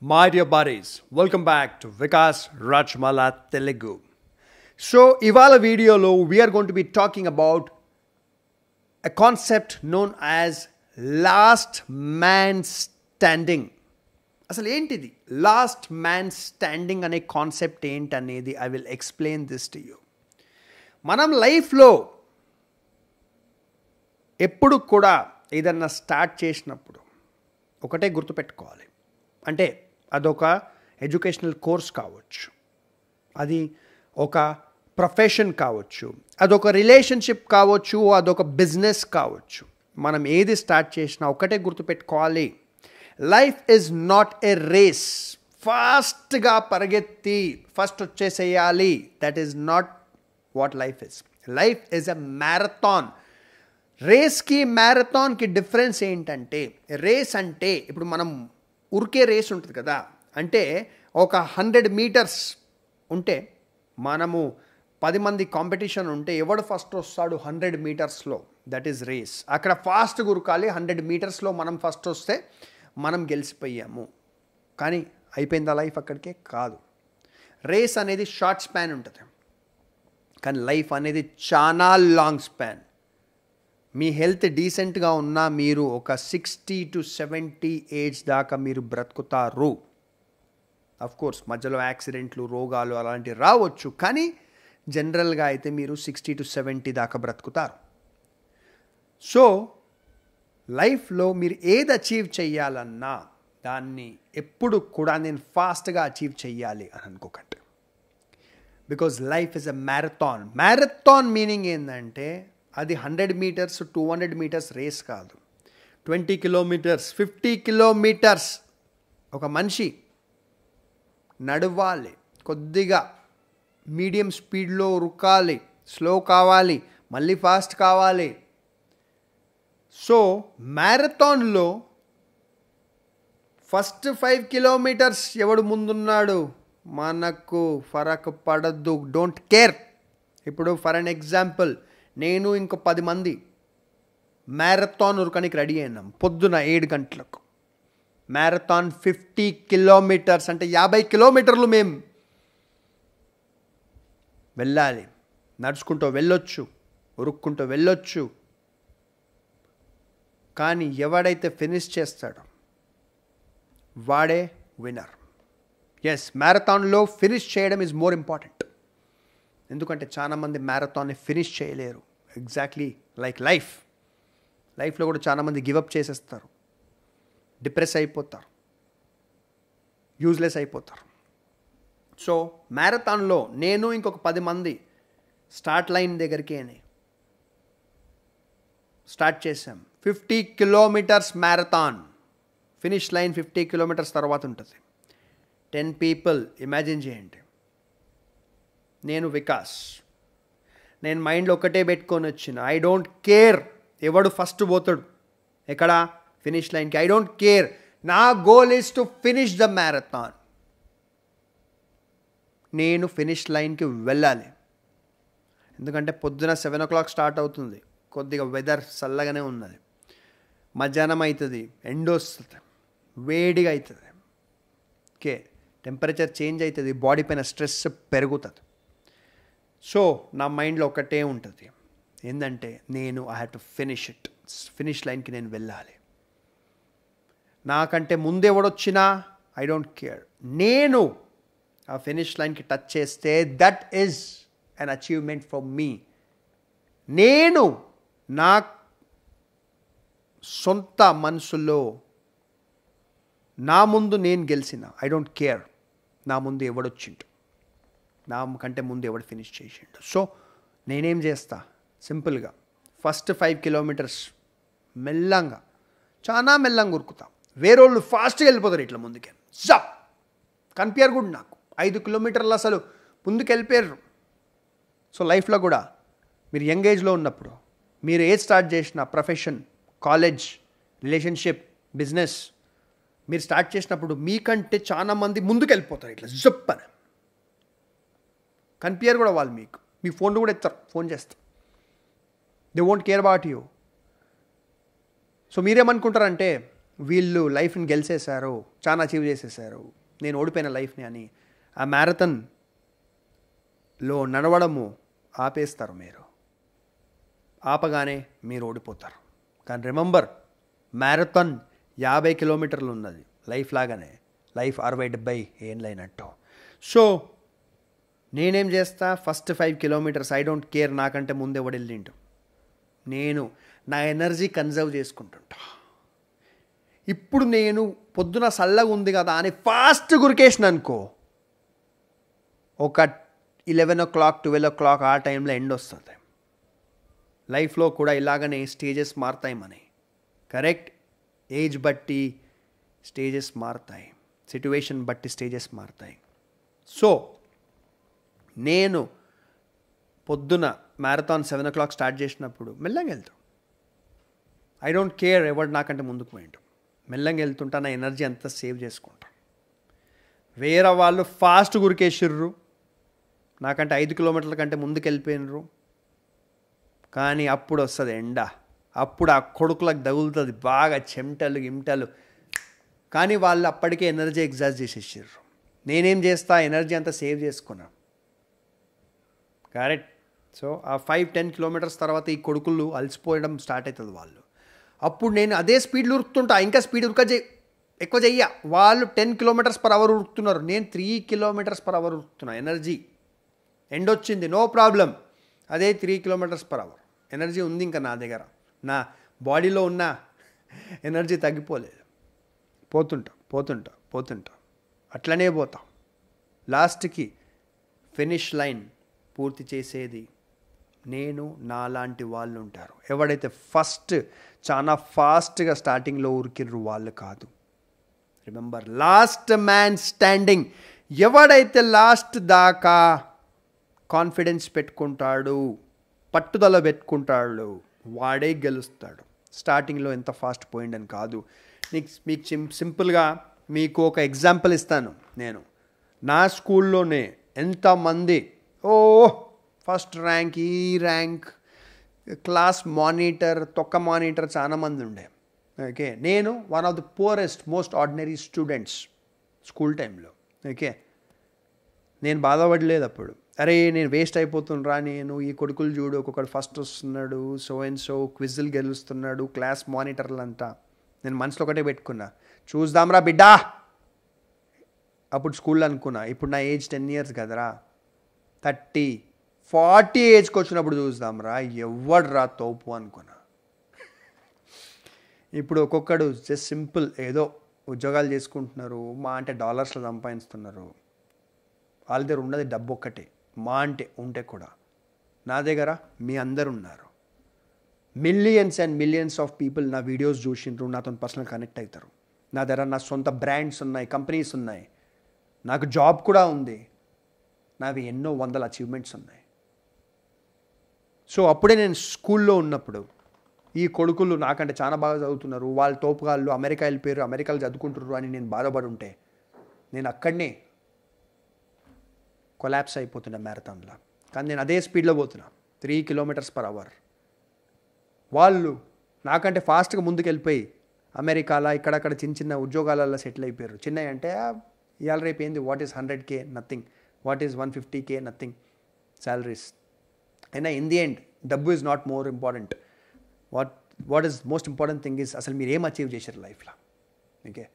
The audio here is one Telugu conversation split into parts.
My dear buddies, welcome back to Vikas Rajmala Telugu. So, ఇవాళ వీడియోలో we are going to be talking about a concept known as last man standing. అసలు ఏంటిది లాస్ట్ మ్యాన్ స్టాండింగ్ అనే కాన్సెప్ట్ ఏంటనేది I will explain this to you. మనం లైఫ్లో ఎప్పుడు కూడా ఏదన్నా స్టార్ట్ చేసినప్పుడు ఒకటే గుర్తుపెట్టుకోవాలి. అంటే అదొక ఎడ్యుకేషనల్ కోర్స్ కావచ్చు, అది ఒక ప్రొఫెషన్ కావచ్చు, అదొక రిలేషన్షిప్ కావచ్చు, అదొక బిజినెస్ కావచ్చు. మనం ఏది స్టార్ట్ చేసినా ఒకటే గుర్తుపెట్టుకోవాలి, life is not a race. ఫాస్ట్గా పరిగెత్తి ఫస్ట్ వచ్చేసేయాలి, that is not what life is. Life is a marathon. రేస్కి మ్యారథాన్కి డిఫరెన్స్ ఏంటంటే, రేస్ అంటే ఇప్పుడు మనం ఉరికే రేస్ ఉంటుంది కదా, అంటే ఒక 100 మీటర్స్ ఉంటే మనము 10 మంది కాంపిటీషన్ ఉంటే ఎవడు ఫస్ట్ వస్తాడు 100 మీటర్స్లో, దట్ ఈజ్ రేస్. అక్కడ ఫాస్ట్గా ఉరకాలి. 100 మీటర్స్లో మనం ఫస్ట్ వస్తే మనం గెలిచిపోయాము. కానీ అయిపోయిందా లైఫ్? అక్కడికే కాదు. రేస్ అనేది షార్ట్ స్పాన్ ఉంటుంది, కానీ లైఫ్ అనేది చాలా లాంగ్ స్పాన్. మీ హెల్త్ డీసెంట్గా ఉన్నా మీరు ఒక 60 to 70 ఏజ్ దాకా మీరు బ్రతుకుతారు. కోర్స్ మధ్యలో యాక్సిడెంట్లు, రోగాలు అలాంటివి రావచ్చు, కానీ జనరల్గా అయితే మీరు 60 to 70 దాకా బ్రతుకుతారు. సో లైఫ్లో మీరు ఏది అచీవ్ చేయాలన్నా దాన్ని ఎప్పుడు కూడా నేను ఫాస్ట్గా అచీవ్ చేయాలి అని అనుకోకండి. Because life is a marathon. Marathon meaning ఏంటంటే అది 100 మీటర్స్ 200 మీటర్స్ రేస్ కాదు, 20 కిలోమీటర్స్ 50 కిలోమీటర్స్. ఒక మనిషి నడవాలి, కొద్దిగా మీడియం స్పీడ్లో ఉరకాలి, స్లో కావాలి, మళ్ళీ ఫాస్ట్ కావాలి. సో మ్యారథాన్లో ఫస్ట్ 5 కిలోమీటర్స్ ఎవడు ముందున్నాడు మనకు ఫరక్ పడద్దు, డోంట్ కేర్. ఇప్పుడు ఫర్ అన్ ఎగ్జాంపుల్, నేను ఇంకో 10 మంది మ్యారథాన్ ఉరకనికి రెడీ అయినాం పొద్దున 7 గంటలకు. మ్యారథాన్ 50 కిలోమీటర్స్ అంటే 50 కిలోమీటర్లు మేము వెళ్ళాలి. నడుచుకుంటూ వెళ్ళొచ్చు, ఉరుక్కుంటూ వెళ్ళొచ్చు, కానీ ఎవడైతే ఫినిష్ చేస్తాడో వాడే విన్నర్. ఎస్, మ్యారథాన్లో ఫినిష్ చేయడం ఈజ్ మోర్ ఇంపార్టెంట్. ఎందుకంటే చాలామంది మ్యారథాన్ని ఫినిష్ చేయలేరు. ఎగ్జాక్ట్లీ లైక్ లైఫ్లో కూడా చాలామంది గివప్ చేసేస్తారు, డిప్రెస్ అయిపోతారు, యూజ్లెస్ అయిపోతారు. సో మ్యారథాన్లో నేను ఇంకొక 10 మంది స్టార్ట్ లైన్ దగ్గరికి స్టార్ట్ చేసాం. 50 kilometres marathon. Finish line 50 kilometres తర్వాత ఉంటుంది. 10 పీపుల్ ఇమాజిన్ చేయండి. నేను వికాస్, నేను మైండ్లో ఒకటే పెట్టుకొని వచ్చిన, ఐ డోంట్ కేర్ ఎవడు ఫస్ట్ పోతాడు ఎక్కడ ఫినిష్ లైన్కి. I don't care. నా goal is to finish the marathon. నేను ఫినిష్ లైన్కి వెళ్ళాలి. ఎందుకంటే పొద్దున 7 o'clock స్టార్ట్ అవుతుంది, కొద్దిగా వెదర్ చల్లగానే ఉన్నది, మధ్యాహ్నం అవుతుంది, ఎండ వస్తుంది, వేడిగా అవుతుంది, ఓకే, టెంపరేచర్ చేంజ్ అవుతుంది, బాడీ పైన స్ట్రెస్ పెరుగుతుంది. సో నా మైండ్లో ఒకటే ఉంటుంది, ఏంటంటే నేను I have to finish it. Finish లైన్కి నేను వెళ్ళాలి. నాకంటే ముందెవడొచ్చినా ఐ డోంట్ కేర్. నేను ఆ ఫినిష్ లైన్కి టచ్ చేస్తే that is an achievement for me. నేను నా సొంత మనసులో నా ముందు నేను గెలిచిన, ఐ డోంట్ కేర్ నా ముందు ఎవడొచ్చిండు, నా కంటే ముందు ఎవడు ఫినిష్ చేసిండు. సో నేనేం చేస్తా, సింపుల్గా ఫస్ట్ 5 కిలోమీటర్స్ మెల్లంగా, చాలా మెల్లంగా ఉరుకుతా. వేరేళ్ళు ఫాస్ట్గా వెళ్ళిపోతారు ఇట్లా ముందుకే, జప్ కనిపించారు కూడా నాకు 5 కిలోమీటర్లు అసలు ముందుకు వెళ్ళిపోయారు. సో లైఫ్లో కూడా మీరు యంగ్ ఏజ్లో ఉన్నప్పుడు మీరు ఏది స్టార్ట్ చేసిన, ప్రొఫెషన్, కాలేజ్, రిలేషన్షిప్, బిజినెస్ మీరు స్టార్ట్ చేసినప్పుడు మీకంటే చాలా మంది ముందుకు వెళ్ళిపోతారు ఇట్లా జప్ అని. కనిపించారు కూడా వాళ్ళు మీకు, మీ ఫోన్లు కూడా ఎత్తారు, ఫోన్ చేస్తారు. They won't care about you. So మీరేమనుకుంటారంటే వీళ్ళు లైఫ్ని గెలిచేశారు, చాలా అచీవ్ చేసేసారు, నేను ఓడిపోయిన లైఫ్ని అని ఆ మ్యారథాన్లో నడవడము ఆపేస్తారు. మీరు ఆపగానే మీరు ఓడిపోతారు. కానీ రిమెంబర్, మ్యారథాన్ 50 కిలోమీటర్లు ఉన్నది. లైఫ్ లాగానే, లైఫ్ 60-70 ఏండ్లైనట్టు. సో నేనేం చేస్తా, first 5 kilometres I don't care నాకంటే ముందు ఎవడు వెళ్ళిండు, నేను నా ఎనర్జీ కన్జర్వ్ చేసుకుంటుంటా. ఇప్పుడు నేను పొద్దున చల్లగా ఉంది కదా అని ఫాస్ట్ గురికేసిన అనుకో, ఒక 11 o'clock 12 o'clock ఆ టైంలో ఎండ్ వస్తుంది. లైఫ్లో కూడా ఇలాగనే స్టేజెస్ మారుతాయి మనవి. కరెక్ట్, ఏజ్ బట్టి స్టేజెస్ మారుతాయి, సిట్యువేషన్ బట్టి స్టేజెస్ మారుతాయి. సో నేను పొద్దున మ్యారథాన్ 7 o'clock స్టార్ట్ చేసినప్పుడు మెల్లగా వెళ్తాను. ఐ డోంట్ కేర్ ఎవడు నాకంటే ముందుకు పోయిండు, మెల్లగా వెళ్తుంటా, నా ఎనర్జీ అంతా సేవ్ చేసుకుంటా. వేరే వాళ్ళు ఫాస్ట్ గురికేసిర్రు, నాకంటే 5 కిలోమీటర్ల కంటే ముందుకు వెళ్ళిపోయినరు. కానీ అప్పుడు వస్తుంది ఎండ, అప్పుడు ఆ కొడుకులకు తగులుతుంది బాగా చెమటలు గిమటలు. కానీ వాళ్ళు అప్పటికే ఎనర్జీ ఎగ్జాస్ట్ చేసేసారు. నేనేం చేస్తా, ఎనర్జీ అంతా సేవ్ చేసుకున్నా. కరెక్ట్. సో ఆ 5-10 కిలోమీటర్స్ తర్వాత ఈ కొడుకులు అలసిపోయడం స్టార్ట్ అవుతుంది వాళ్ళు. అప్పుడు నేను అదే స్పీడ్లో ఉరుకుతుంటా, ఇంకా స్పీడ్ ఎక్కువ చెయ్య. వాళ్ళు 10 km/h ఉరుకుతున్నారు, నేను 3 km/h ఉరుకుతున్నా. ఎనర్జీ ఎండ్ వచ్చింది, నో ప్రాబ్లం, అదే 3 km/h ఎనర్జీ ఉంది ఇంకా నా దగ్గర. నా బాడీలో ఉన్న ఎనర్జీ తగ్గిపోలేదు. పోతుంటా అట్లనే పోతాం. లాస్ట్కి ఫినిష్ లైన్ పూర్తి చేసేది నేను, నాలాంటి వాళ్ళు ఉంటారు. ఎవడైతే ఫస్ట్ చాలా ఫాస్ట్గా స్టార్టింగ్లో ఉరికిర్రు వాళ్ళు కాదు. Remember, last man standing. ఎవడైతే లాస్ట్ దాకా కాన్ఫిడెన్స్ పెట్టుకుంటాడు, పట్టుదల పెట్టుకుంటాడు, వాడే గెలుస్తాడు. స్టార్టింగ్లో ఎంత ఫాస్ట్ పోయిండని కాదు. మీకు సింపుల్గా మీకు ఒక ఎగ్జాంపుల్ ఇస్తాను. నేను నా స్కూల్లోనే ఎంతమంది ఫస్ట్ ర్యాంక్, ఈ ర్యాంక్, క్లాస్ మానిటర్, తొక్క మానిటర్ చాలా మంది ఉండే. ఓకే, నేను one of the poorest most ordinary students school టైంలో. ఓకే, నేను బాధపడలేదు అప్పుడు. అరే నేను వేస్ట్ అయిపోతుండ్రా, నేను ఈ కొడుకులు చూడు, ఒక్కొక్కడు ఫస్ట్ వస్తున్నాడు, సో అండ్ సో క్విజ్లు గెలుస్తున్నాడు, క్లాస్ మానిటర్లు అంతా. నేను మనసులో ఒకటే పెట్టుకున్నా, చూద్దాంరా బిడ్డా. అప్పుడు స్కూల్లో అనుకున్నా, ఇప్పుడు నా ఏజ్ 10 years కదరా, 30-40 ఏజ్కి వచ్చినప్పుడు చూద్దాంరా ఎవడ్రా తోపు అనుకున్నా. ఇప్పుడు ఒక్కొక్కడు జస్ట్ సింపుల్ ఏదో ఉద్యోగాలు చేసుకుంటున్నారు, మా అంటే డాలర్స్లో సంపాదిస్తున్నారు. వాళ్ళ దగ్గర ఉన్నది డబ్బు ఒక్కటే, మా అంటే ఉంటే కూడా. నా దగ్గర మీ అందరు ఉన్నారు. Millions and millions of people నా వీడియోస్ చూసిండ్రు, నాతో పర్సనల్ కనెక్ట్ అవుతారు. నా దగ్గర నా సొంత బ్రాండ్స్ ఉన్నాయి, కంపెనీస్ ఉన్నాయి, నాకు జాబ్ కూడా ఉంది, నావి ఎన్నో వందల అచీవ్మెంట్స్ ఉన్నాయి. సో అప్పుడే నేను స్కూల్లో ఉన్నప్పుడు ఈ కొడుకులు నాకంటే చాలా బాగా చదువుతున్నారు, వాళ్ళ తోపుగాళ్ళు అమెరికా వెళ్ళిపోయారు, అమెరికాలో చదువుకుంటున్నారు అని నేను బాధపడి ఉంటే నేను అక్కడనే కొలాప్స్ అయిపోతున్నా మ్యారథాన్లో. కానీ నేను అదే స్పీడ్లో పోతున్నా, 3 km/h. వాళ్ళు నాకంటే ఫాస్ట్గా ముందుకు వెళ్ళిపోయి అమెరికాలో ఇక్కడక్కడ చిన్న చిన్న ఉద్యోగాలలో సెటిల్ అయిపోయారు. చిన్నవి అంటే ఇవాళ రేపు ఏంది, what is 100K, nothing, what is 150K, nothing salaries. అయినా ఇన్ ది ఎండ్ డబ్బు is not more important. What is most important thing is అసలు మీరు ఏం అచీవ్ చేశారు లైఫ్లో. ఓకే,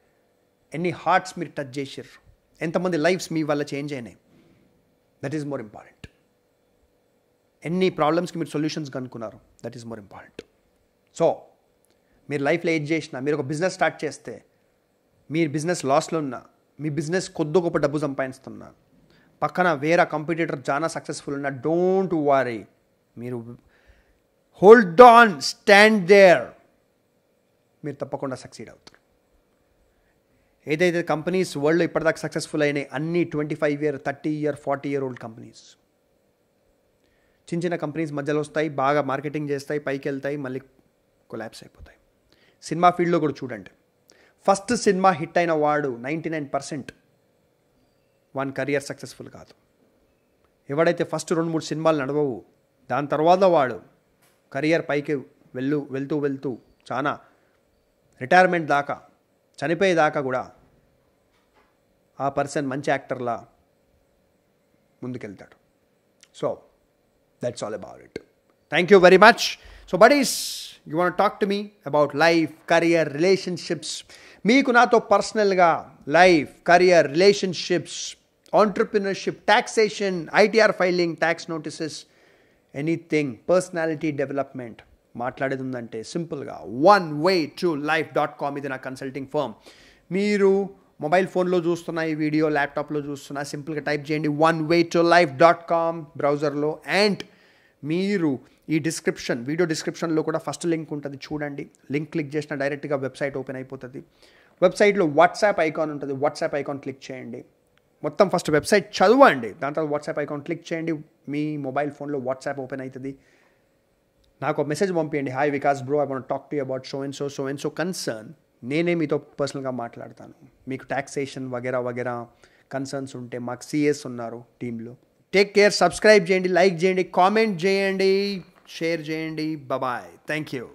ఎన్ని హార్ట్స్ మీరు టచ్ చేశారు, ఎంతమంది లైఫ్స్ మీ వల్ల చేంజ్ అయినాయి, దట్ ఈస్ మోర్ ఇంపార్టెంట్. ఎన్ని ప్రాబ్లమ్స్కి మీరు సొల్యూషన్స్ కనుక్కున్నారు, that is more important. So మీరు లైఫ్లో ఏది చేసినా, మీరు ఒక బిజినెస్ స్టార్ట్ చేస్తే, మీరు బిజినెస్ లాస్లో ఉన్నా, మీ బిజినెస్ కొద్ది గొప్ప డబ్బు సంపాదిస్తున్నా, పక్కన వేరే కంపిటీటర్ చాలా సక్సెస్ఫుల్ ఉన్నా, డోంట్ వరీ, మీరు హోల్డ్ ఆన్, స్టాండ్ దేర్, మీరు తప్పకుండా సక్సీడ్ అవుతారు. ఏదైతే కంపెనీస్ వరల్డ్లో ఇప్పటిదాకా సక్సెస్ఫుల్ అయినాయి అన్ని 25 year, 30 year, 40 year old companies. చిన్న చిన్న కంపెనీస్ మధ్యలో వస్తాయి, బాగా మార్కెటింగ్ చేస్తాయి, పైకి వెళ్తాయి, మళ్ళీ కొలాప్స్ అయిపోతాయి. సినిమా ఫీల్డ్లో కూడా చూడండి, ఫస్ట్ సినిమా హిట్ అయిన వాడు 99% వాని కెరియర్ సక్సెస్ఫుల్ కాదు. ఎవడైతే ఫస్ట్ 2-3 సినిమాలు నడవవు, దాని తర్వాత వాడు కెరియర్ పైకి వెళ్తూ చాలా రిటైర్మెంట్ దాకా చనిపోయేదాకా కూడా ఆ పర్సన్ మంచి యాక్టర్లా ముందుకెళ్తాడు. So that's all about it. Thank you very much. So buddies, you want talk to me about life, career, relationships. మీకు నాతో పర్సనల్గా life, career, relationships, entrepreneurship, taxation, ITR filing, tax notices, anything, personality development మాట్లాడేది ఉందంటే సింపుల్గా onewaytolife.com ఇది నా కన్సల్టింగ్ ఫర్మ్. మీరు మొబైల్ ఫోన్లో చూస్తున్న ఈ వీడియో, ల్యాప్టాప్లో చూస్తున్న, సింపుల్గా టైప్ చేయండి onewaytolife.com బ్రౌజర్లో. అండ్ మీరు ఈ వీడియో డిస్క్రిప్షన్లో కూడా ఫస్ట్ లింక్ ఉంటుంది, చూడండి. లింక్ క్లిక్ చేసిన డైరెక్ట్గా వెబ్సైట్ ఓపెన్ అయిపోతుంది. వెబ్సైట్లో వాట్సాప్ ఐకాన్ ఉంటుంది, వాట్సాప్ ఐకాన్ క్లిక్ చేయండి. మొత్తం ఫస్ట్ వెబ్సైట్ చదవండి, దాని తర్వాత వాట్సాప్ ఐకాన్ క్లిక్ చేయండి. మీ మొబైల్ ఫోన్లో వాట్సాప్ ఓపెన్ అవుతుంది. నాకు ఒక మెసేజ్ పంపించండి, hi Vikas bro, I want talk to you about so and so concern. నేనే మీతో పర్సనల్గా మాట్లాడతాను. మీకు టాక్సేషన్ వగేరా కన్సర్న్స్ ఉంటే మాకు సిఎస్ ఉన్నారు టీంలో. Take care. సబ్స్క్రైబ్ చేయండి, లైక్ చేయండి, కామెంట్ చేయండి, షేర్ చేయండి. బాయ్. Thank you.